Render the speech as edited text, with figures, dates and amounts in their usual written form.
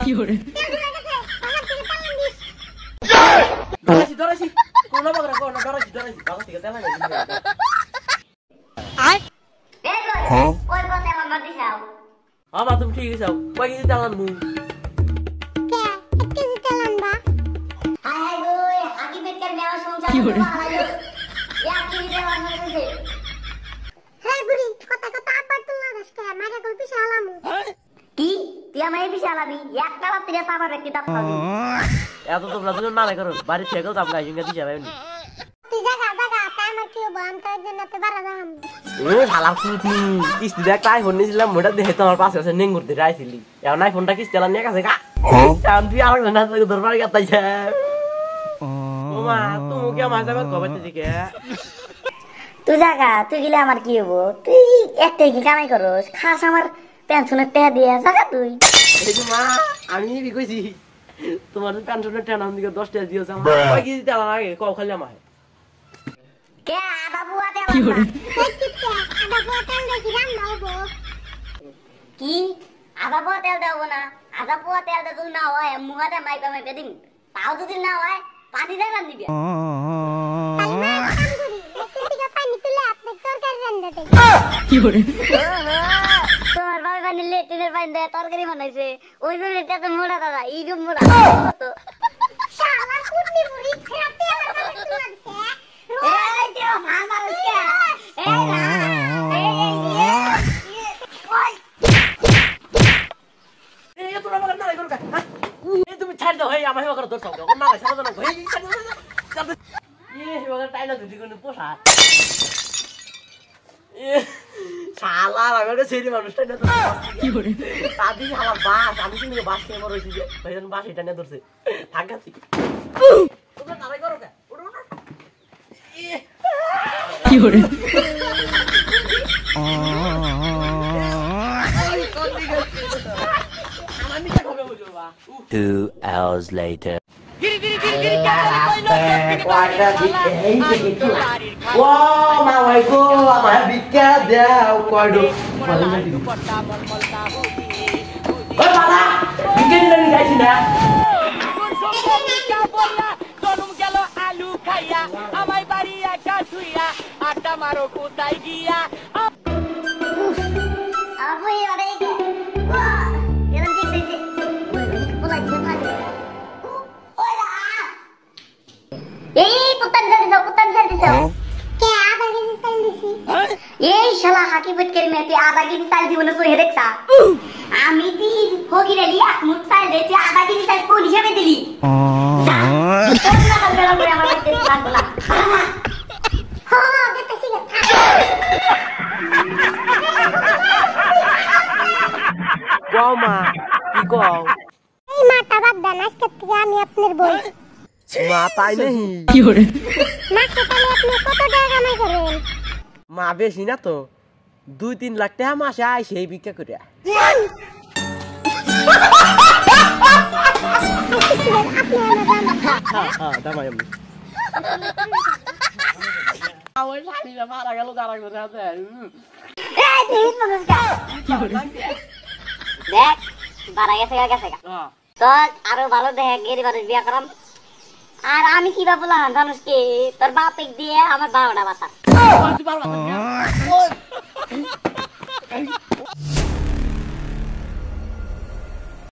কি করে দরাসি কোন বাগরা কোন দরাসি বাবা থেকে তেলা না আয় হ্যাঁ ওই বতে আমার মাটি যাও আমা তুমি ঠিক আছো কই কেজি তেলান মু কে 1 কেজি তেলান বা হাই হাই গো আকি বেকার নেওয়া সংসার কি করে এক কেজি তেলান হইছে হেই বুড়ি কথা কথা আবার তুলনা দাসকে মারা গল্প শালামু কি তুই আমায় বিশালাবি এক কালা তিরে সাবার একটি দাপ খাবি এত তোমরা দুজন না করো বাড়ি থেকে দাপ গাইছিস গতি যাবেন তুই জায়গা তাই আমার কি বাম তাই জন্য তে বাড়া দাম ও শালা কুতি কিস্তি দেখ তাই ফোন নিছিলাম মোটা দেখে তোমার পাশে আছে নেঙ্গুর ধরে আইছিলি এখন নাই ফোনটা কিস্তি তেলা নিয়ে কাছে কা কাম তুই আর না দরবার গাতাইছে ও মা তুমি কি আমার যাবে কবে থেকে তুই জায়গা তুই গিলে আমার কি হবো তুই একটাই কি কামাই করস খাস আমার পেনশনের টাকা দিয়ে জায়গা তুই এই যে মা আমি বি কইছি তোমার পেনশনের টাকা নাম দিকে 10 টাকা দিওছ আমার কই কি দিতে লাগে কও খালি আমায় কে আদা বুয়া দে কি করে আদা বুয়া তেল দে কি রান্না হবো কি আদা বুয়া তেল দেবো না আদা বুয়া তেল দে তুই না হয় মুহাতে মাইপা মাইপা দিম তাও যদি না হয় পানি দে রান দিবি পানি তুলে আপনি তরকারি রান্না দে কি করে তোমার বাবা বানি লেটিনের পানি দে তরকারি বানাইছে ওই জন্য এটা তো মোড়া দাদা এইরকম মোড়া তো শালা কুটনি মুড়ি খেতে আমার কাছে লাগছে এই যে ভাঙা হচ্ছে এই না এই তোরা মগর না করো কা এই তুমি ছাড় দাও এই আমায় মগর ধরছো না ভাই সারা না এই ছাড় দাও এই মগর টাইনা দুটি কোন পোষা শালা আমাকে সেরি মানুষটা না কি করে তাদি আমার বাস আমি শুনে বাস কে মর হইছে যে ভাইজন বাস এটা না ধরছে থাকাছি তোমরা তারাই করো কা কি করে আমি কি হবে বুঝো বা 2 hours later wow mawai ko amah bikka deu koido oi bala bikka ni gaisi na tonum gelo alu khaiya amai bari aka thuiya atta maro kotai giya abu ore ge eran ঠিক দিছে বলাই দিতে এই কুত্তান ছেড়ে দাও কে আধা KG তেল দিছি এই শালা হাকি পেট করে মেতে আধা কেজি তেল দিবনা সো হেরেকছা আমি দি হোগিরে লিয়া মুত তেল দেতে আধা কেজি তেল কোন হিসাবে দিলি তোমরা বেলা করে আমার পেটে কাট বলা হ্যাঁ দেখতেছি কও মা কি কও এই মাটা বাদ দেন আজকে থেকে আমি আপনার বই মা তাই নেই কি করে মাসে তাহলে আপনি কত টাকা কামাই করেন মা বেশি না তো 2-3 লাখ টাকা মাসে আই সেই ভিক্ষা করে হ্যাঁ দামাই আমি আমার শালিরা মারা গেল দাঁড়া করে আছে এই দিন মনস্কা দেখ বাড়া গেছে তো আরো ভালো দেখ গেরি বাড়ি বিয়া করাম আর আমি কি ভাবলা জানিস কি তোর বাপ এক দিয়ে আমার 12টা বাচ্চা